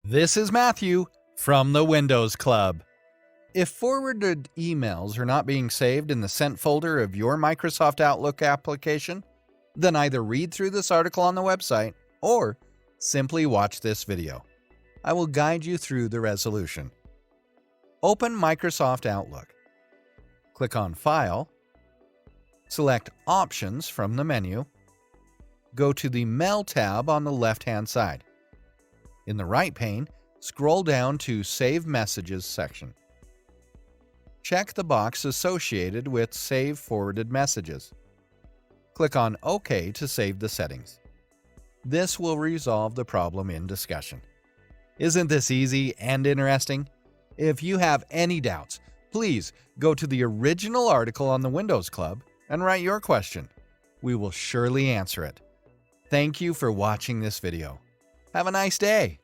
This is Matthew from the Windows Club. If forwarded emails are not being saved in the sent folder of your Microsoft Outlook application, then either read through this article on the website or simply watch this video. I will guide you through the resolution. Open Microsoft Outlook. Click on File. Select Options from the menu. Go to the Mail tab on the left-hand side. In the right pane, scroll down to Save Messages section. Check the box associated with Save Forwarded Messages. Click on OK to save the settings. This will resolve the problem in discussion. Isn't this easy and interesting? If you have any doubts, please go to the original article on the Windows Club and write your question. We will surely answer it. Thank you for watching this video. Have a nice day.